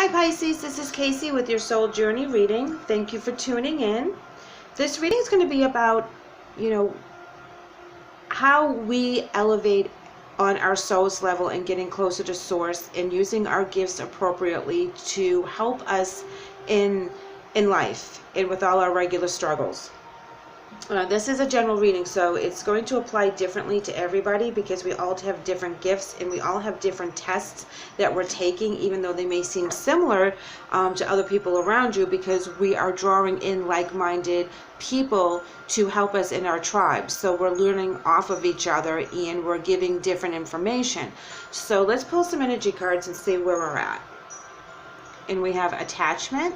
Hi Pisces, this is Kacee with your soul journey reading. Thank you for tuning in. This reading is going to be about, how we elevate on our soul's level and getting closer to source and using our gifts appropriately to help us in life and with all our regular struggles. This is a general reading, so it's going to apply differently to everybody because we all have different gifts and we all have different tests that we're taking, even though they may seem similar to other people around you, because we are drawing in like-minded people to help us in our tribes. So we're learning off of each other and we're giving different information. So let's pull some energy cards and see where we're at. And we have attachment,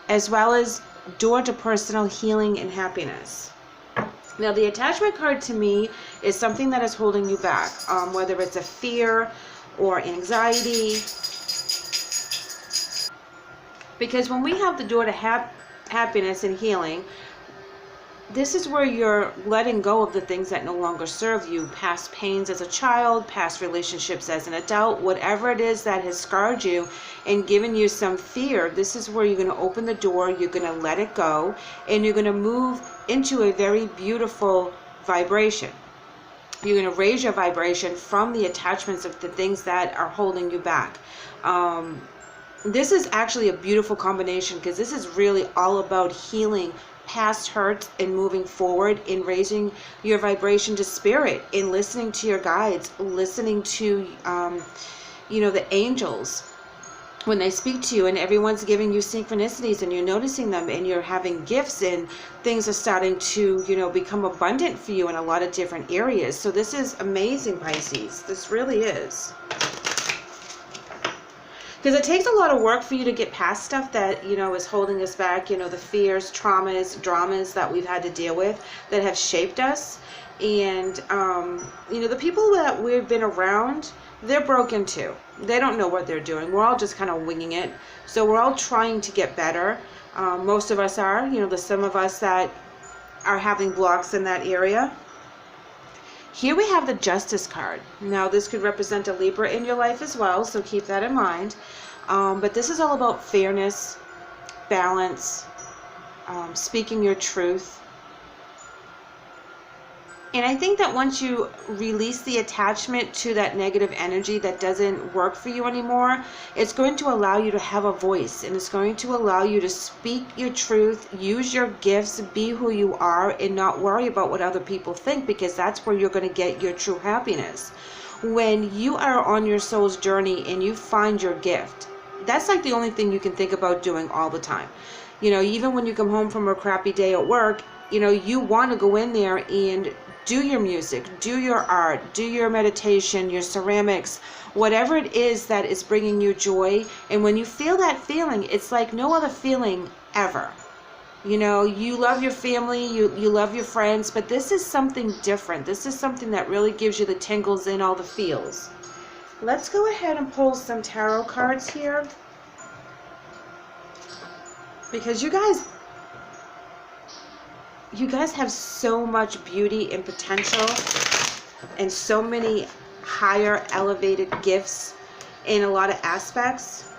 as well as door to personal healing and happiness. Now the attachment card to me is something that is holding you back, whether it's a fear or anxiety, because when we have the door to happiness and healing, this is where you're letting go of the things that no longer serve you, past pains as a child, past relationships as an adult, whatever it is that has scarred you and given you some fear. This is where you're going to open the door, you're going to let it go, and you're going to move into a very beautiful vibration. You're going to raise your vibration from the attachments of the things that are holding you back. This is actually a beautiful combination because this is really all about healing past hurts and moving forward in raising your vibration to spirit, in listening to your guides, listening to the angels when they speak to you, and everyone's giving you synchronicities and you're noticing them and you're having gifts and things are starting to become abundant for you in a lot of different areas. So this is amazing, Pisces. This really is. Because it takes a lot of work for you to get past stuff that, is holding us back, the fears, traumas, dramas that we've had to deal with that have shaped us. And, the people that we've been around, they're broken too. They don't know what they're doing. We're all just kind of winging it. So we're all trying to get better. Most of us are, there's some of us that are having blocks in that area. Here we have the Justice card. Now this could represent a Libra in your life as well, so keep that in mind. But this is all about fairness, balance, speaking your truth. And I think that once you release the attachment to that negative energy that doesn't work for you anymore, it's going to allow you to have a voice, and it's going to allow you to speak your truth, use your gifts, be who you are, and not worry about what other people think, because that's where you're going to get your true happiness. When you are on your soul's journey and you find your gift, that's like the only thing you can think about doing all the time. Even when you come home from a crappy day at work, you want to go in there and do your music, do your art, do your meditation, your ceramics, whatever it is that is bringing you joy. And when you feel that feeling, it's like no other feeling ever. You love your family, you love your friends, but this is something different. This is something that really gives you the tingles and all the feels. Let's go ahead and pull some tarot cards here, because you guys have so much beauty and potential and so many higher elevated gifts in a lot of aspects.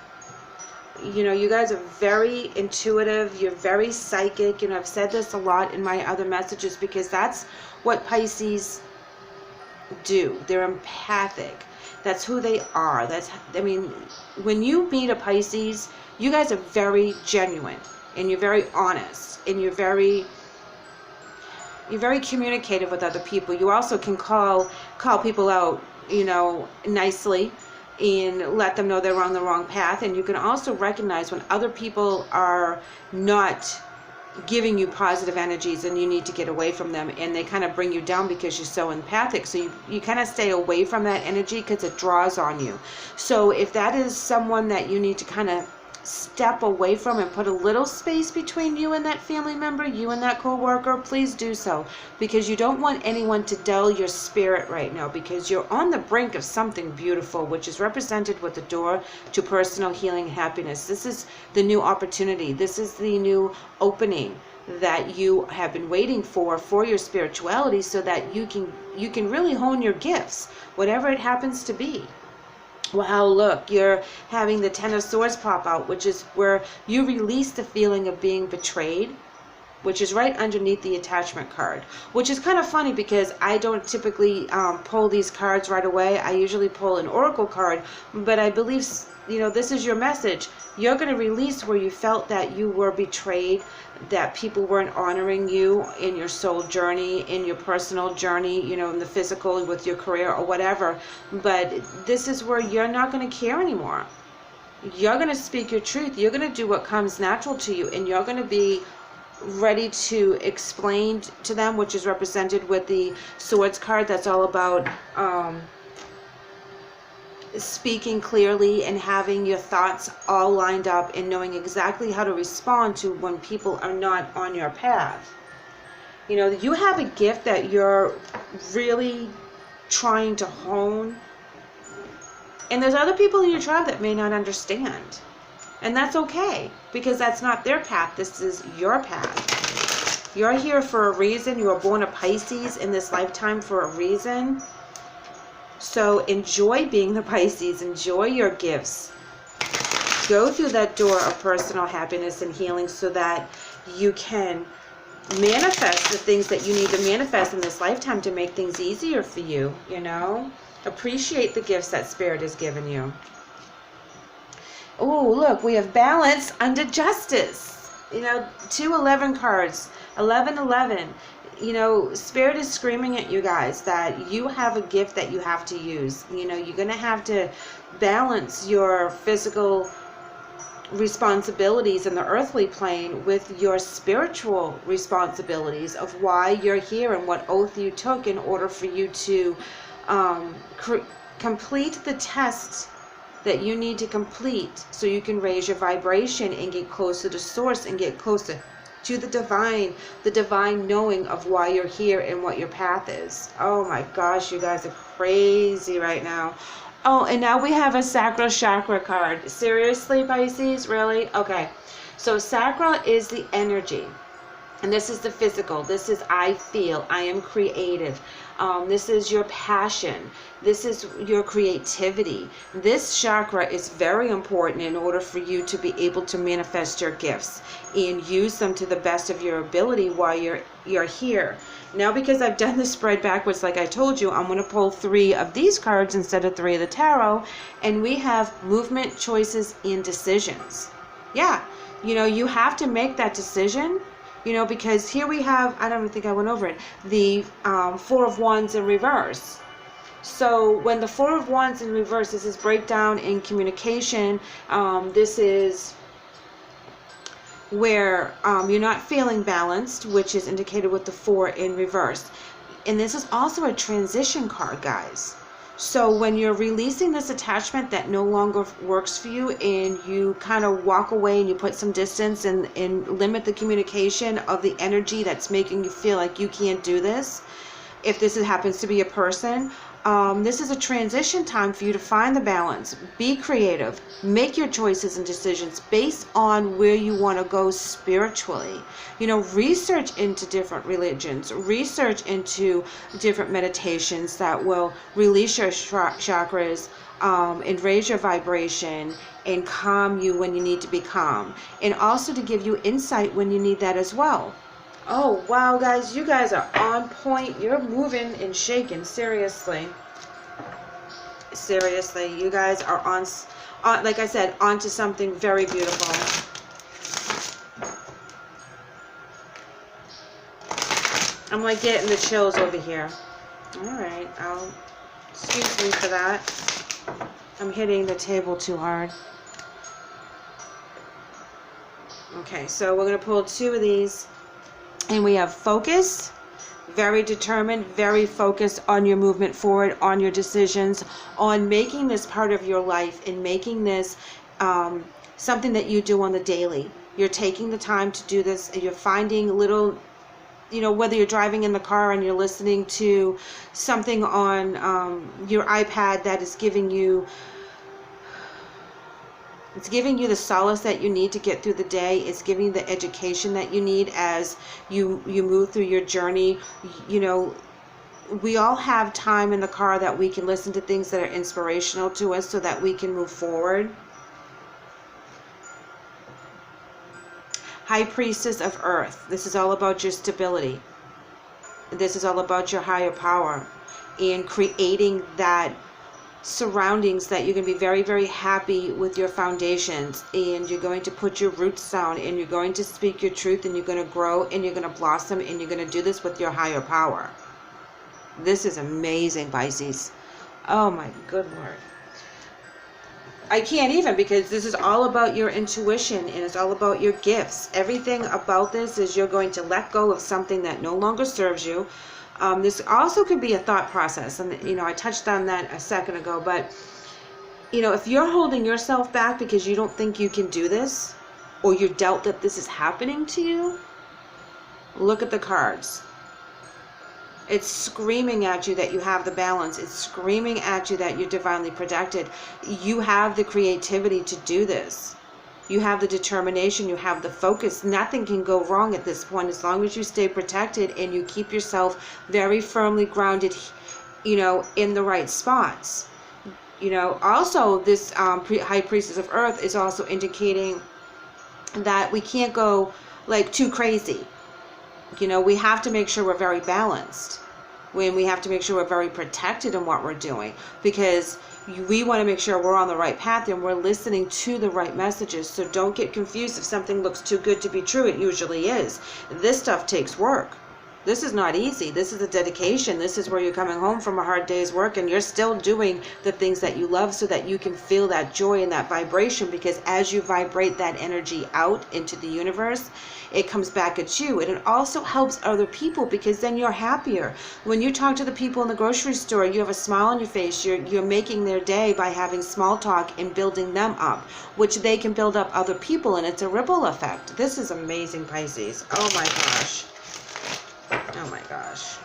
You guys are very intuitive, you're very psychic. I've said this a lot in my other messages because that's what Pisces do. They're empathic. That's who they are. When you meet a Pisces, you guys are very genuine and you're very honest and you're very communicative with other people. You also can call people out, nicely, and let them know they're on the wrong path. And you can also recognize when other people are not giving you positive energies and you need to get away from them, and they kind of bring you down because you're so empathic. So you kind of stay away from that energy because it draws on you. So if that is someone that you need to kind of step away from and put a little space between you and that family member, you and that co-worker, please do so, because you don't want anyone to dull your spirit right now, because you're on the brink of something beautiful, which is represented with the door to personal healing and happiness. This is the new opportunity. This is the new opening that you have been waiting for your spirituality, so that you can really hone your gifts, whatever it happens to be. Wow, look, you're having the Ten of Swords pop out, which is where you release the feeling of being betrayed, which is right underneath the attachment card, which is kind of funny because I don't typically pull these cards right away. I usually pull an oracle card, but I believe, this is your message. You're going to release where you felt that you were betrayed, that people weren't honoring you in your soul journey, in your personal journey, in the physical, with your career or whatever. But this is where you're not going to care anymore. You're going to speak your truth. You're going to do what comes natural to you, and you're going to be ready to explain to them, which is represented with the Swords card. That's all about speaking clearly and having your thoughts all lined up and knowing exactly how to respond to when people are not on your path. You have a gift that you're really trying to hone, and there's other people in your tribe that may not understand, and that's okay, because that's not their path. This is your path. You're here for a reason. You were born a Pisces in this lifetime for a reason. So enjoy being the Pisces. Enjoy your gifts. Go through that door of personal happiness and healing so that you can manifest the things that you need to manifest in this lifetime to make things easier for you, Appreciate the gifts that Spirit has given you. Oh, look, we have balance under justice. 211 cards, 1111. Spirit is screaming at you guys that you have a gift that you have to use. You're going to have to balance your physical responsibilities in the earthly plane with your spiritual responsibilities of why you're here and what oath you took in order for you to complete the test that you need to complete so you can raise your vibration and get closer to source and get closer to the divine knowing of why you're here and what your path is. Oh my gosh, you guys are crazy right now. Oh, and now we have a sacral chakra card. Seriously, Pisces? Really? Okay. So sacral is the energy. And this is the physical. This is I feel. I am creative. This is your passion. This is your creativity. This chakra is very important in order for you to be able to manifest your gifts and use them to the best of your ability while you're here. Now, because I've done the spread backwards like I told you, I'm going to pull 3 of these cards instead of 3 of the tarot, and we have movement, choices, and decisions. Yeah, you have to make that decision. Because here we have, I don't even think I went over it, the 4 of Wands in reverse. So when the 4 of Wands in reverse, this is breakdown in communication. This is where you're not feeling balanced, which is indicated with the 4 in reverse. And this is also a transition card, guys. So when you're releasing this attachment that no longer works for you, and you kind of walk away and you put some distance and limit the communication of the energy that's making you feel like you can't do this, if this happens to be a person, this is a transition time for you to find the balance. Be creative. Make your choices and decisions based on where you want to go spiritually. Research into different religions. Research into different meditations that will release your chakras and raise your vibration and calm you when you need to be calm. And also to give you insight when you need that as well. Oh, wow, guys. You guys are on point. You're moving and shaking. Seriously. Seriously. You guys are on, like I said, onto something very beautiful. I'm like getting the chills over here. Alright. Excuse me for that. I'm hitting the table too hard. Okay, so we're going to pull 2 of these. And we have focus, very determined, very focused on your movement forward, on your decisions, on making this part of your life and making this something that you do on the daily. You're taking the time to do this, and you're finding little, whether you're driving in the car and you're listening to something on your iPad that is giving you the solace that you need to get through the day. It's giving you the education that you need as you move through your journey. we all have time in the car that we can listen to things that are inspirational to us so that we can move forward. High Priestess of Earth. This is all about your stability. This is all about your higher power and creating that surroundings that you're going to be very, very happy with your foundations, and you're going to put your roots down, and you're going to speak your truth, and you're going to grow, and you're going to blossom, and you're going to do this with your higher power. This is amazing, Pisces. Oh my good Lord. I can't even, because this is all about your intuition, and it's all about your gifts. Everything about this is you're going to let go of something that no longer serves you. This also could be a thought process, and you know, I touched on that a second ago, but you know, if you're holding yourself back because you don't think you can do this, or you're dealt that this is happening to you, look at the cards. It's screaming at you that you have the balance. It's screaming at you that you're divinely protected. You have the creativity to do this. You have the determination. You have the focus. Nothing can go wrong at this point as long as you stay protected and you keep yourself very firmly grounded, you know, in the right spots. You know, also this High Priestess of Earth is also indicating that we can't go like too crazy. You know, we have to make sure we're very balanced. We have to make sure we're very protected in what we're doing, because we want to make sure we're on the right path and we're listening to the right messages. So don't get confused if something looks too good to be true. It usually is. This stuff takes work. This is not easy. This is a dedication. This is where you're coming home from a hard day's work and you're still doing the things that you love so that you can feel that joy and that vibration, because as you vibrate that energy out into the universe, it comes back at you. And it also helps other people, because then you're happier. When you talk to the people in the grocery store, you have a smile on your face. You're making their day by having small talk and building them up, which they can build up other people, and it's a ripple effect. This is amazing, Pisces. Oh my gosh. Oh my gosh.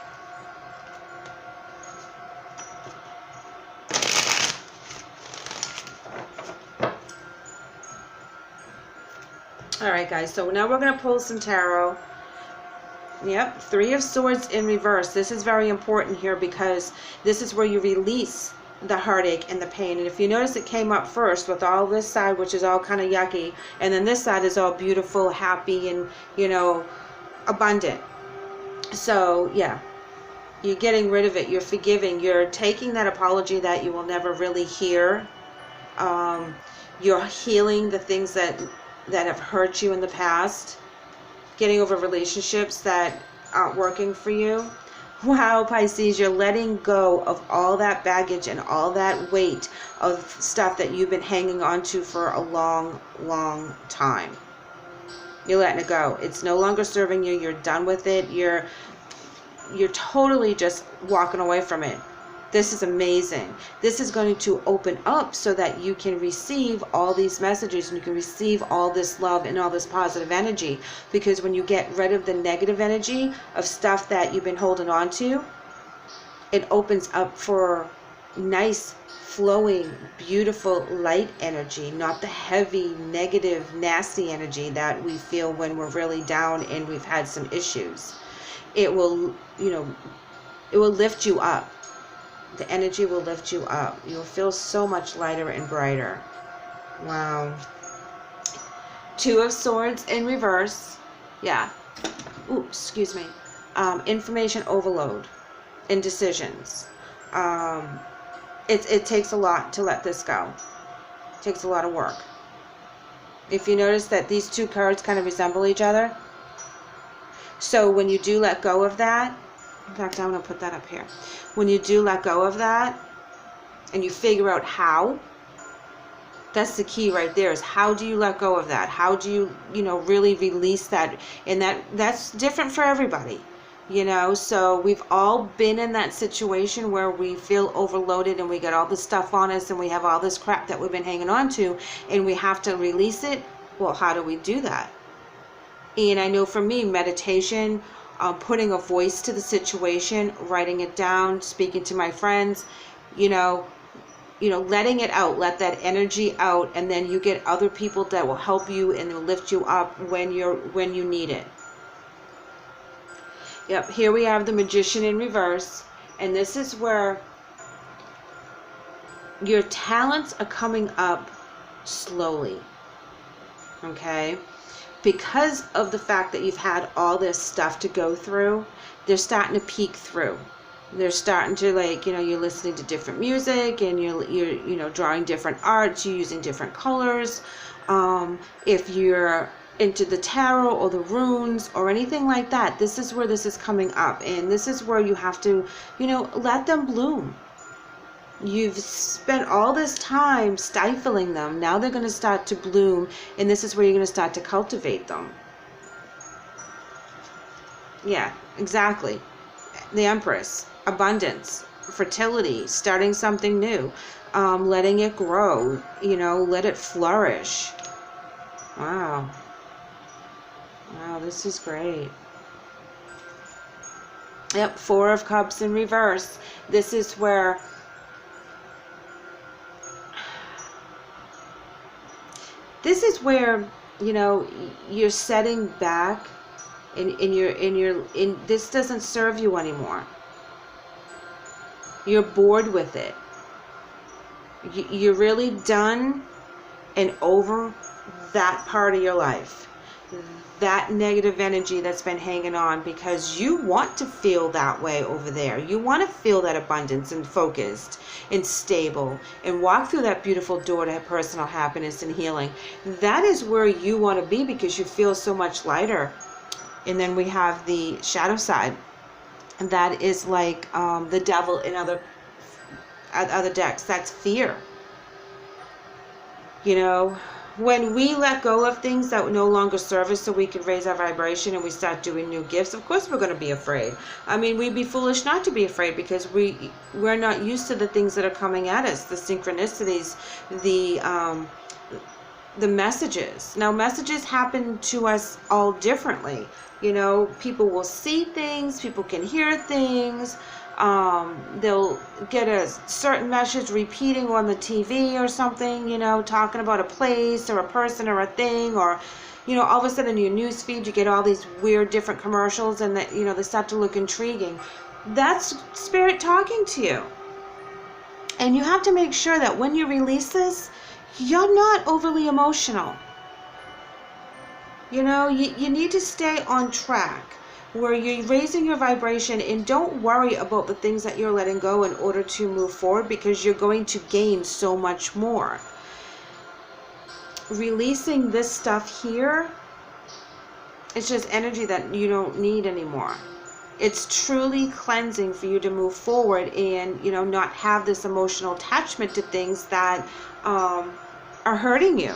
All right, guys. So now we're going to pull some tarot. Yep. 3 of Swords in reverse. This is very important here, because this is where you release the heartache and the pain. And if you notice, it came up first with all this side, which is all kind of yucky. And then this side is all beautiful, happy, and, you know, abundant. So yeah, you're getting rid of it. You're forgiving. You're taking that apology that you will never really hear. You're healing the things that have hurt you in the past. Getting over relationships that aren't working for you. Wow, Pisces, you're letting go of all that baggage and all that weight of stuff that you've been hanging on to for a long, long time. You're letting it go. It's no longer serving you. You're done with it. You're totally just walking away from it. This is amazing. This is going to open up so that you can receive all these messages, and you can receive all this love and all this positive energy. Because when you get rid of the negative energy of stuff that you've been holding on to, it opens up for nice, flowing, beautiful, light energy, not the heavy, negative, nasty energy that we feel when we're really down and we've had some issues. It will, you know, it will lift you up. The energy will lift you up. You'll feel so much lighter and brighter. Wow. 2 of Swords in reverse. Yeah. Ooh, excuse me. Information overload. Indecisions. It takes a lot to let this go. It takes a lot of work. If you notice that these 2 cards kind of resemble each other. So when you do let go of that, in fact, I'm going to put that up here. When you do let go of that and you figure out how, that's the key right there, is how do you let go of that? How do you, you know, really release that? And that's different for everybody. You know, so we've all been in that situation where we feel overloaded and we got all this stuff on us and we have all this crap that we've been hanging on to and we have to release it. Well, how do we do that? And I know for me, meditation, putting a voice to the situation, writing it down, speaking to my friends, you know, letting it out, let that energy out, and then you get other people that will help you and they'll lift you up when you need it. Yep, here we have the Magician in reverse. And this is where your talents are coming up slowly. Okay? Because of the fact that you've had all this stuff to go through, they're starting to peek through. They're starting to, like, you know, you're listening to different music, and you're you know, drawing different arts, you're using different colors. If you're into the tarot or the runes or anything like that, this is where this is coming up, and this is where you have to, you know, let them bloom. You've spent all this time stifling them. Now they're going to start to bloom, and this is where you're going to start to cultivate them. Yeah, exactly. The Empress. Abundance. Fertility. Starting something new. Letting it grow. You know, let it flourish. Wow. Wow, this is great. Yep, Four of Cups in reverse. This is where you know, you're setting back, and this doesn't serve you anymore. You're bored with it. You're really done and over that part of your life, that negative energy that's been hanging on, because you want to feel that way over there. You want to feel that abundance and focused and stable and walk through that beautiful door to personal happiness and healing. That is where you want to be, because you feel so much lighter. And then we have the shadow side, and that is like the devil in other decks. That's fear. You know, when we let go of things that no longer serve us so we can raise our vibration and we start doing new gifts, of course we're going to be afraid. I mean, we'd be foolish not to be afraid, because we're not used to the things that are coming at us, the synchronicities, the messages. Now, messages happen to us all differently. You know, people will see things, people can hear things. They'll get a certain message repeating on the TV or something, you know, talking about a place or a person or a thing, or, you know, all of a sudden in your news feed you get all these weird different commercials, and that, you know, they start to look intriguing. That's spirit talking to you. And you have to make sure that when you release this, you're not overly emotional. You know, you need to stay on track, where you're raising your vibration, and don't worry about the things that you're letting go in order to move forward, because you're going to gain so much more. Releasing this stuff here, it's just energy that you don't need anymore. It's truly cleansing for you to move forward and, you know, not have this emotional attachment to things that are hurting you,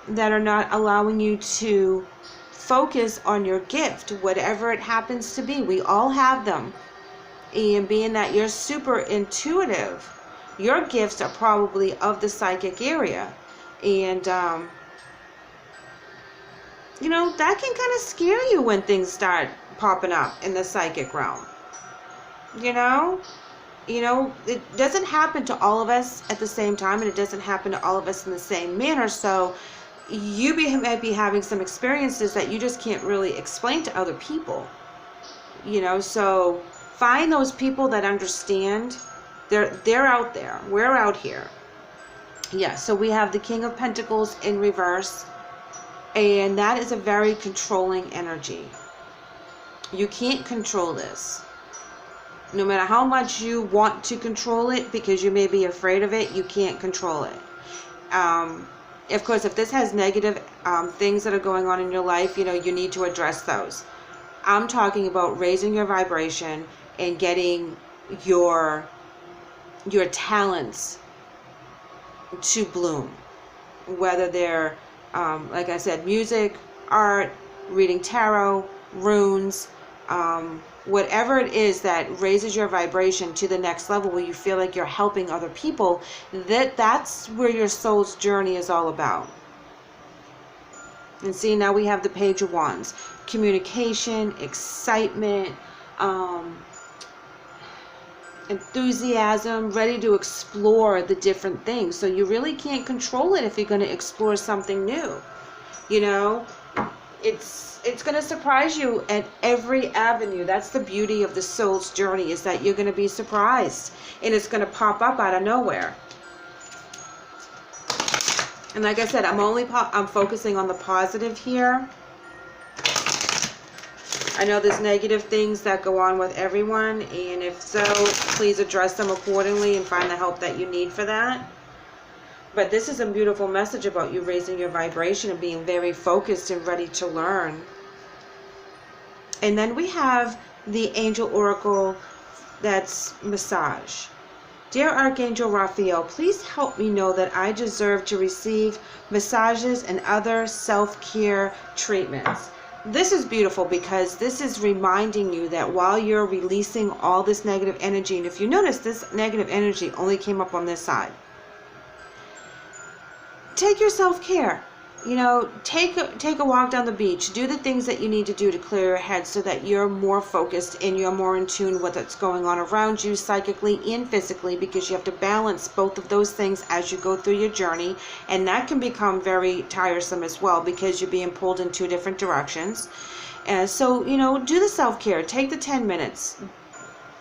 that are not allowing you to focus on your gift, whatever it happens to be. We all have them. And being that you're super intuitive, your gifts are probably of the psychic area. And, you know, that can kind of scare you when things start popping up in the psychic realm. You know, it doesn't happen to all of us at the same time, and it doesn't happen to all of us in the same manner. So you might be having some experiences that you just can't really explain to other people. You know, so find those people that understand. They're out there. We're out here. Yeah, so we have the King of Pentacles in reverse, and that is a very controlling energy. You can't control this. No matter how much you want to control it, because you may be afraid of it, you can't control it. Of course, if this has negative things that are going on in your life, you know, you need to address those. I'm talking about raising your vibration and getting your talents to bloom. Whether they're, like I said, music, art, reading tarot, runes, whatever it is that raises your vibration to the next level, where you feel like you're helping other people, that's where your soul's journey is all about. And see, now we have the Page of Wands. Communication, excitement, enthusiasm, ready to explore the different things. So you really can't control it if you're going to explore something new. You know, it's going to surprise you at every avenue. That's the beauty of the soul's journey, is that you're going to be surprised, and it's going to pop up out of nowhere. And like I said, I'm focusing on the positive here. I know there's negative things that go on with everyone, and if so, please address them accordingly and find the help that you need for that. But this is a beautiful message about you raising your vibration and being very focused and ready to learn. And then we have the Angel Oracle, that's massage. Dear Archangel Raphael, please help me know that I deserve to receive massages and other self-care treatments. This is beautiful because this is reminding you that while you're releasing all this negative energy, and if you notice, this negative energy only came up on this side. Take your self-care. You know, take a walk down the beach. Do the things that you need to do to clear your head so that you're more focused and you're more in tune with what's going on around you psychically and physically, because you have to balance both of those things as you go through your journey. And that can become very tiresome as well because you're being pulled in two different directions. And so, you know, do the self-care. Take the 10 minutes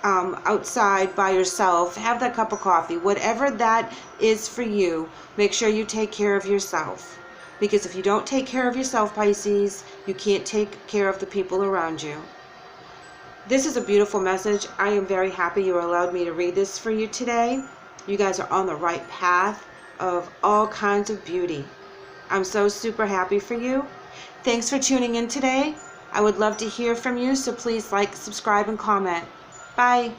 outside by yourself. Have that cup of coffee. Whatever that is for you, make sure you take care of yourself. Because if you don't take care of yourself, Pisces, you can't take care of the people around you. This is a beautiful message. I am very happy you allowed me to read this for you today. You guys are on the right path of all kinds of beauty. I'm so super happy for you. Thanks for tuning in today. I would love to hear from you, so please like, subscribe, and comment. Bye.